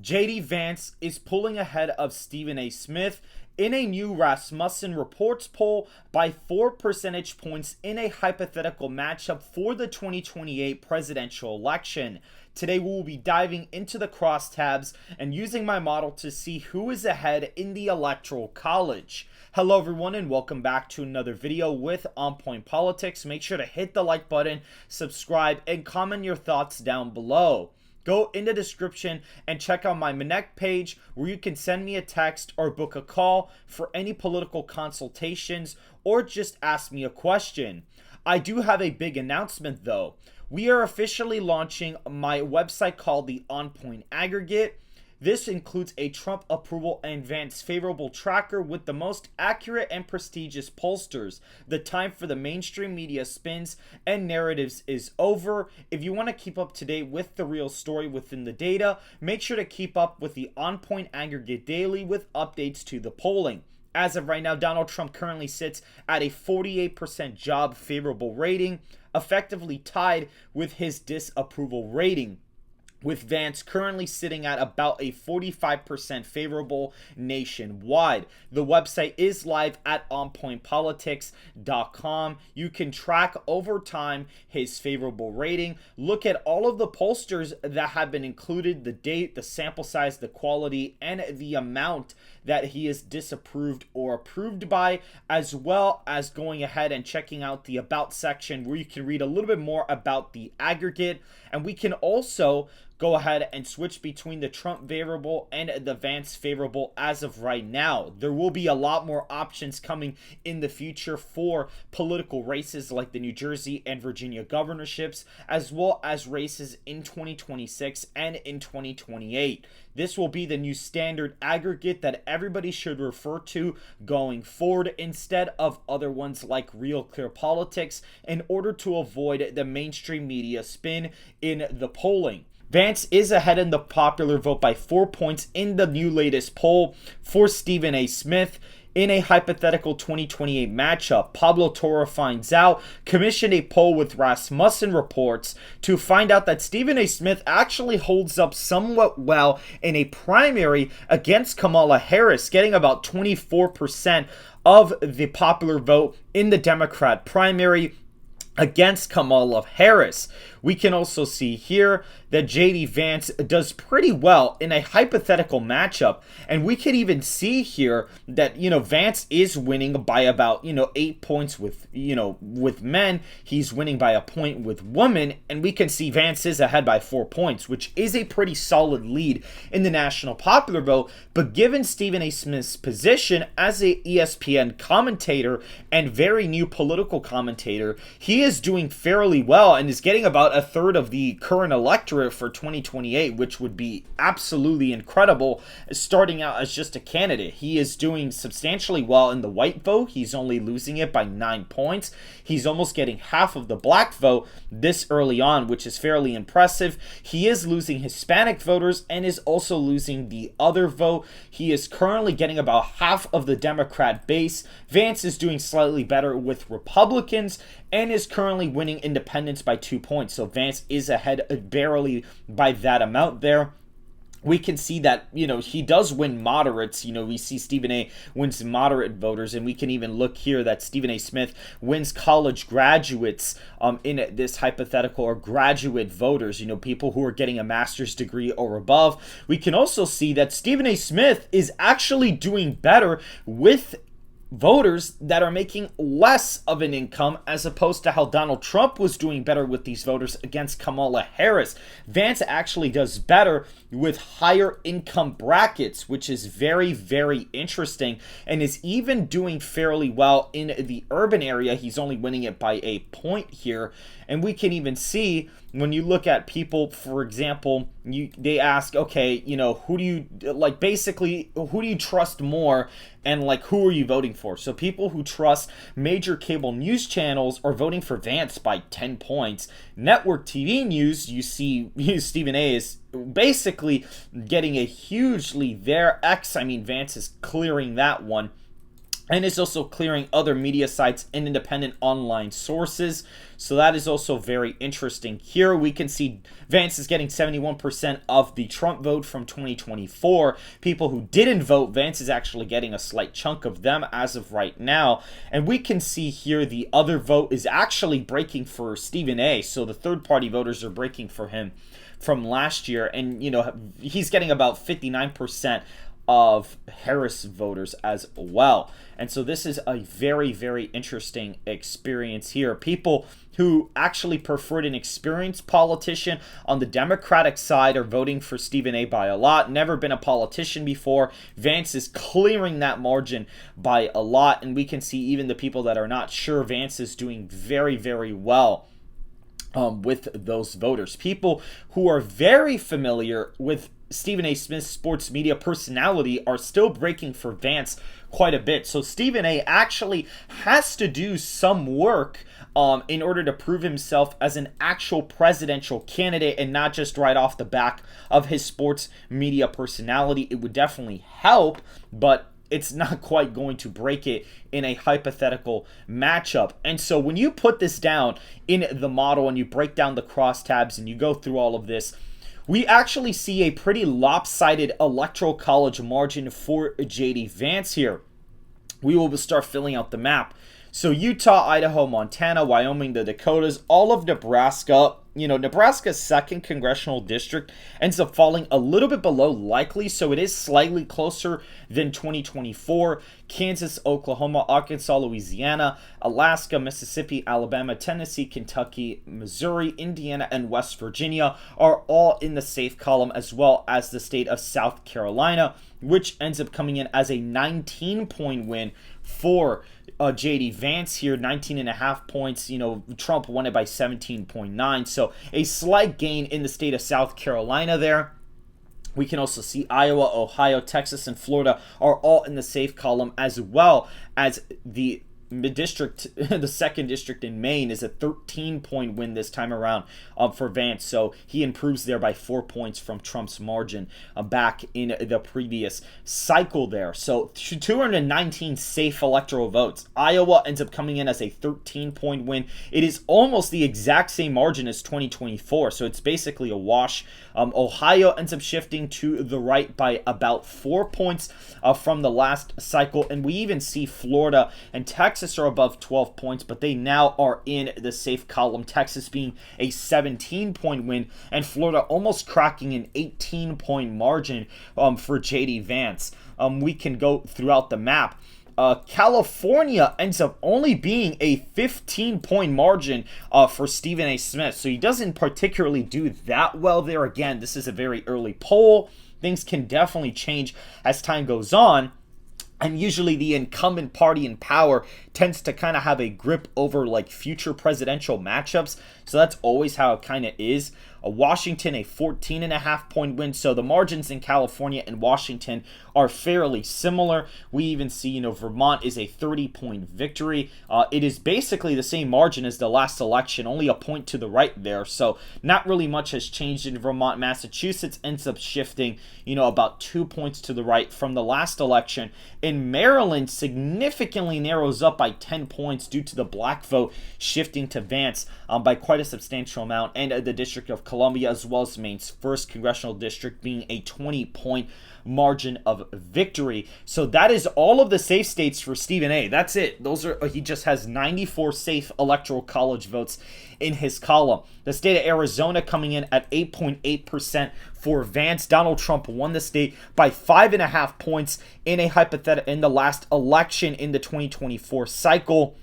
JD Vance is pulling ahead of Stephen A. Smith in a new Rasmussen Reports poll by 4 percentage points in a hypothetical matchup for the 2028 presidential election. Today we will be diving into the crosstabs and using my model to see who is ahead in the Electoral College. Hello everyone and welcome back to another video with On Point Politics. Make sure to hit the like button, subscribe, and comment your thoughts down below. Go in the description and check out my Connect page where you can send me a text or book a call for any political consultations or just ask me a question. I do have a big announcement though. We are officially launching my website called the On Point Aggregate. This includes a Trump approval and Vance favorable tracker with the most accurate and prestigious pollsters. The time for the mainstream media spins and narratives is over. If you want to keep up to date with the real story within the data, make sure to keep up with the On Point Aggregate Daily with updates to the polling. As of right now, Donald Trump currently sits at a 48% job favorable rating, effectively tied with his disapproval rating, with Vance currently sitting at about a 45% favorable nationwide. The website is live at onpointpolitics.com. You can track over time his favorable rating. Look at all of the pollsters that have been included, the date, the sample size, the quality, and the amount that he is disapproved or approved by, as well as going ahead and checking out the About section where you can read a little bit more about the aggregate. And we can also go ahead and switch between the Trump favorable and the Vance favorable as of right now. There will be a lot more options coming in the future for political races like the New Jersey and Virginia governorships, as well as races in 2026 and in 2028. This will be the new standard aggregate that everybody should refer to going forward instead of other ones like Real Clear Politics, in order to avoid the mainstream media spin in the polling. Vance is ahead in the popular vote by 4 points in the new latest poll for Stephen A. Smith. In a hypothetical 2028 matchup, Pablo Toro finds out, commissioned a poll with Rasmussen Reports to find out that Stephen A. Smith actually holds up somewhat well in a primary against Kamala Harris, getting about 24% of the popular vote in the Democrat primary against Kamala Harris. We can also see here that JD Vance does pretty well in a hypothetical matchup, and we can even see here that Vance is winning by about 8 points with with men. He's winning by a point with women, and we can see Vance is ahead by 4 points, which is a pretty solid lead in the national popular vote. But given Stephen A. Smith's position as a ESPN commentator and very new political commentator, he is doing fairly well and is getting about a third of the current electorate for 2028, which would be absolutely incredible starting out as just a candidate. He is doing substantially well in the white vote. He's only losing it by 9 points. He's almost getting half of the black vote this early on, which is fairly impressive. He is losing Hispanic voters and is also losing the other vote. He is currently getting about half of the Democrat base. Vance is doing slightly better with Republicans and is currently winning independents by 2 points. So Vance is ahead barely by that amount there. We can see that, he does win moderates. We see Stephen A. wins moderate voters, and we can even look here that Stephen A. Smith wins college graduates in this hypothetical, or graduate voters, people who are getting a master's degree or above. We can also see that Stephen A. Smith is actually doing better with voters that are making less of an income, as opposed to how Donald Trump was doing better with these voters against Kamala Harris. Vance actually does better with higher income brackets, which is very, very interesting, and is even doing fairly well in the urban area. He's only winning it by a point here. And we can even see when you look at people, for example, they ask, okay, who do you basically who do you trust more, and who are you voting for? So people who trust major cable news channels are voting for Vance by 10 points. Network TV news, you see Stephen A. is basically getting a huge lead there. Vance is clearing that one. and it's also clearing other media sites and independent online sources. So that is also very interesting. Here we can see Vance is getting 71% of the Trump vote from 2024. People who didn't vote, Vance is actually getting a slight chunk of them as of right now. And we can see here the other vote is actually breaking for Stephen A. So the third-party voters are breaking for him from last year. And, he's getting about 59% of Harris voters as well. And so this is a very, very interesting experience here. People who actually preferred an experienced politician on the Democratic side are voting for Stephen A. by a lot. Never been a politician before. Vance is clearing that margin by a lot. And we can see even the people that are not sure, Vance is doing very, very well with those voters. People who are very familiar with Stephen A. Smith's sports media personality are still breaking for Vance quite a bit. So Stephen A. actually has to do some work in order to prove himself as an actual presidential candidate and not just right off the back of his sports media personality. It would definitely help, but it's not quite going to break it in a hypothetical matchup. And so when you put this down in the model and you break down the crosstabs and you go through all of this, we actually see a pretty lopsided electoral college margin for J.D. Vance here. We will start filling out the map. So Utah, Idaho, Montana, Wyoming, the Dakotas, all of Nebraska. Nebraska's second congressional district ends up falling a little bit below likely, so it is slightly closer than 2024. Kansas, Oklahoma, Arkansas, Louisiana, Alaska, Mississippi, Alabama, Tennessee, Kentucky, Missouri, Indiana, and West Virginia are all in the safe column, as well as the state of South Carolina, which ends up coming in as a 19-point win for J.D. Vance here, 19.5 points. Trump won it by 17.9. So a slight gain in the state of South Carolina there. We can also see Iowa, Ohio, Texas, and Florida are all in the safe column, as well as the district, the second district in Maine is a 13-point win this time around for Vance. So he improves there by 4 points from Trump's margin back in the previous cycle there. So 219 safe electoral votes. Iowa ends up coming in as a 13-point win. It is almost the exact same margin as 2024. So it's basically a wash. Ohio ends up shifting to the right by about 4 points from the last cycle. And we even see Florida and Texas are above 12 points, but they now are in the safe column. Texas being a 17-point win, and Florida almost cracking an 18-point margin for J.D. Vance. We can go throughout the map. California ends up only being a 15-point margin for Stephen A. Smith, so he doesn't particularly do that well there. Again, this is a very early poll. Things can definitely change as time goes on. And usually the incumbent party in power tends to kind of have a grip over future presidential matchups. So that's always how it kind of is. Washington, a 14.5-point win. So the margins in California and Washington are fairly similar. We even see, Vermont is a 30-point victory. It is basically the same margin as the last election, only a point to the right there. So not really much has changed in Vermont. Massachusetts ends up shifting, about 2 points to the right from the last election. In Maryland, significantly narrows up by 10 points due to the black vote shifting to Vance by quite a substantial amount. And the District of Columbia, as well as Maine's first congressional district, being a 20-point margin of victory. So that is all of the safe states for Stephen A. That's it. He just has 94 safe electoral college votes in his column. The state of Arizona coming in at 8.8% for Vance. Donald Trump won the state by 5.5 points in the last election in the 2024 cycle.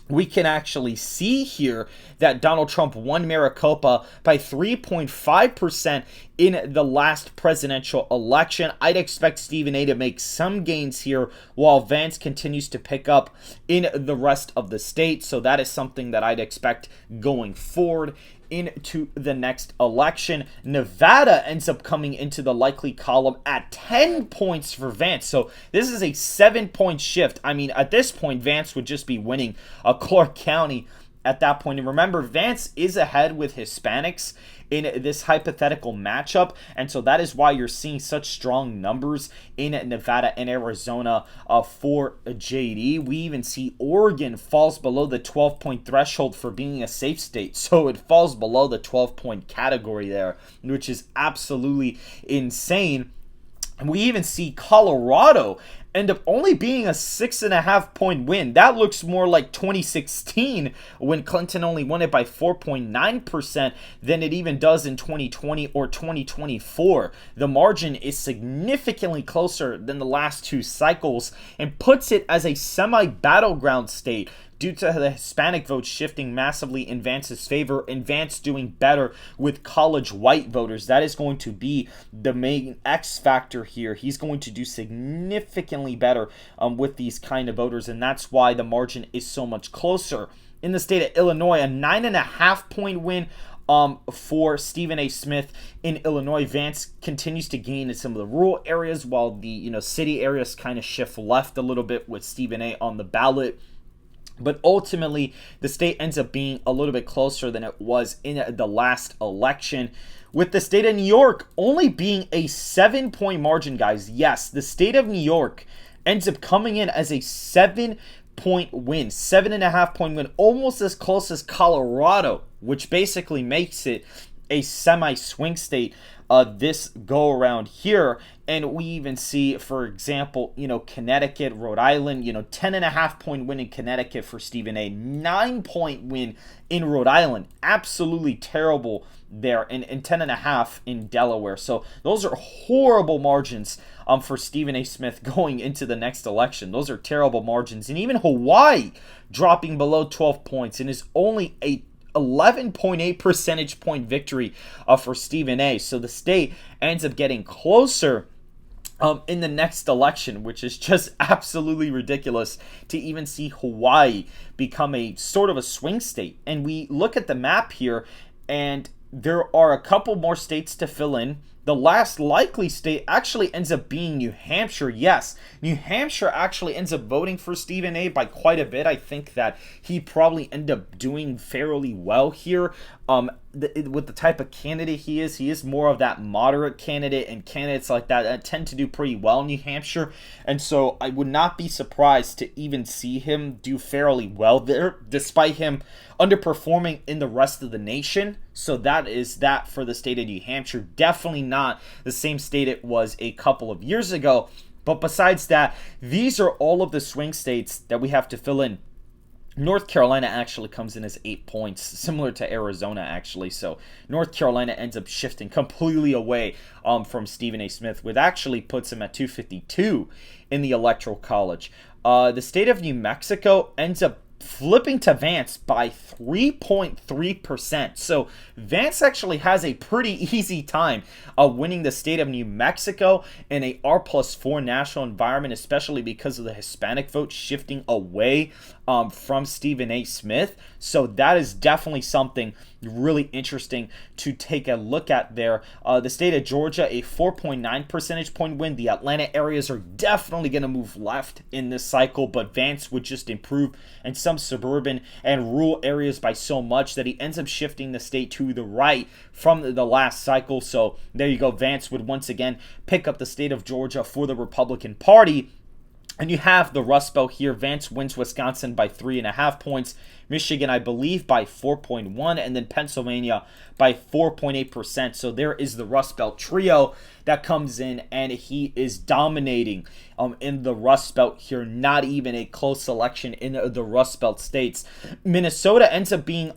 We can actually see here that Donald Trump won Maricopa by 3.5% in the last presidential election. I'd expect Stephen A. to make some gains here while Vance continues to pick up in the rest of the state. So that is something that I'd expect going forward into the next election. Nevada ends up coming into the likely column at 10 points for Vance. So this is a 7-point shift. I mean, at this point, Vance would just be winning Clark County at that point. And remember, Vance is ahead with Hispanics in this hypothetical matchup, and so that is why you're seeing such strong numbers in Nevada and Arizona for JD. We even see Oregon falls below the 12-point threshold for being a safe state, so it falls below the 12-point category there, which is absolutely insane. And we even see Colorado end up only being a 6.5-point win. That looks more like 2016 when Clinton only won it by 4.9% than it even does in 2020 or 2024. The margin is significantly closer than the last two cycles and puts it as a semi-battleground state due to the Hispanic vote shifting massively in Vance's favor and Vance doing better with college white voters. That is going to be the main X factor here. He's going to do significantly better with these kind of voters, and that's why the margin is so much closer. In the state of Illinois, a 9.5-point win for Stephen A. Smith in Illinois. Vance continues to gain in some of the rural areas while the city areas kind of shift left a little bit with Stephen A. on the ballot. But ultimately, the state ends up being a little bit closer than it was in the last election, with the state of New York only being a 7-point margin, guys. Yes, the state of New York ends up coming in as a 7-point win, 7.5-point win, almost as close as Colorado, which basically makes it a semi-swing state this go around here. And we even see, for example, Connecticut, Rhode Island, 10.5-point win in Connecticut for Stephen A. 9-point win in Rhode Island. Absolutely terrible there. And 10.5 in Delaware. So those are horrible margins for Stephen A. Smith going into the next election. Those are terrible margins. And even Hawaii dropping below 12 points and is only a 11.8 percentage point victory for Stephen A. So the state ends up getting closer in the next election, which is just absolutely ridiculous to even see Hawaii become a sort of a swing state. And we look at the map here, and there are a couple more states to fill in. The last likely state actually ends up being New Hampshire. Yes, New Hampshire actually ends up voting for Stephen A. by quite a bit. I think that he probably ended up doing fairly well here. With the type of candidate he is more of that moderate candidate, and candidates like that tend to do pretty well in New Hampshire. And so I would not be surprised to even see him do fairly well there, despite him underperforming in the rest of the nation. So that is that for the state of New Hampshire. Definitely not the same state it was a couple of years ago. But besides that, these are all of the swing states that we have to fill in. North Carolina actually comes in as 8 points, similar to Arizona actually. So North Carolina ends up shifting completely away from Stephen A. Smith, which actually puts him at 252 in the Electoral College. The state of New Mexico ends up flipping to Vance by 3.3%. So Vance actually has a pretty easy time winning the state of New Mexico in a R+4 national environment, especially because of the Hispanic vote shifting away from Stephen A. Smith. So that is definitely something really interesting to take a look at there. The state of Georgia, a 4.9 percentage point win. The Atlanta areas are definitely going to move left in this cycle, but Vance would just improve in some suburban and rural areas by so much that he ends up shifting the state to the right from the last cycle. So there you go. Vance would once again pick up the state of Georgia for the Republican Party. And you have the Rust Belt here. Vance wins Wisconsin by 3.5 points. Michigan, I believe, by 4.1. And then Pennsylvania by 4.8%. So there is the Rust Belt trio that comes in. And he is dominating in the Rust Belt here. Not even a close selection in the Rust Belt states. Minnesota ends up being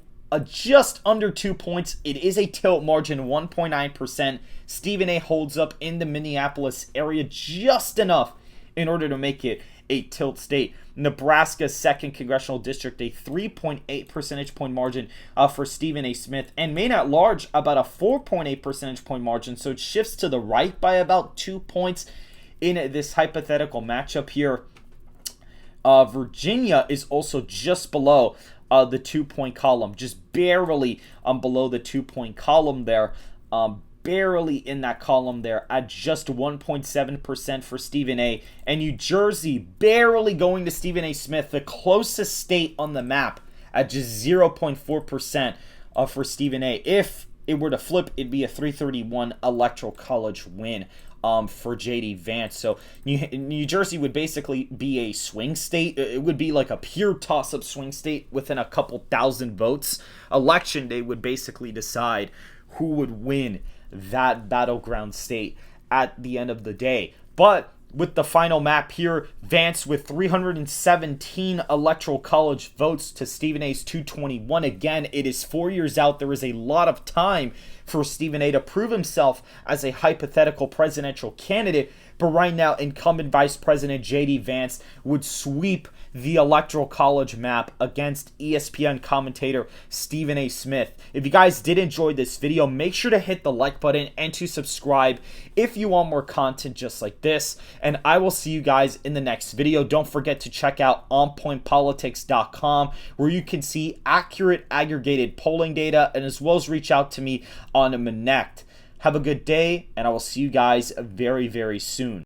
just under 2 points. It is a tilt margin, 1.9%. Stephen A. holds up in the Minneapolis area just enough in order to make it a tilt state. Nebraska's 2nd congressional district, a 3.8 percentage point margin for Stephen A. Smith, and Maine at large about a 4.8 percentage point margin. So it shifts to the right by about 2 points in this hypothetical matchup here. Virginia is also just below the 2-point column, just barely below the 2-point column there. Barely in that column there at just 1.7% for Stephen A. And New Jersey barely going to Stephen A. Smith, the closest state on the map at just 0.4% for Stephen A. If it were to flip, it'd be a 331 Electoral College win for JD Vance. So New Jersey would basically be a swing state. It would be like a pure toss-up swing state within a couple thousand votes. Election day would basically decide who would win that battleground state at the end of the day. But with the final map here, Vance with 317 Electoral College votes to Stephen A's 221. Again, it is 4 years out. There is a lot of time for Stephen A to prove himself as a hypothetical presidential candidate. But right now, incumbent Vice President JD Vance would sweep the Electoral College map against ESPN commentator Stephen A. Smith. If you guys did enjoy this video, make sure to hit the like button and to subscribe if you want more content just like this. And I will see you guys in the next video. Don't forget to check out onpointpolitics.com, where you can see accurate aggregated polling data, and as well as reach out to me on Connect. Have a good day, and I will see you guys very, very soon.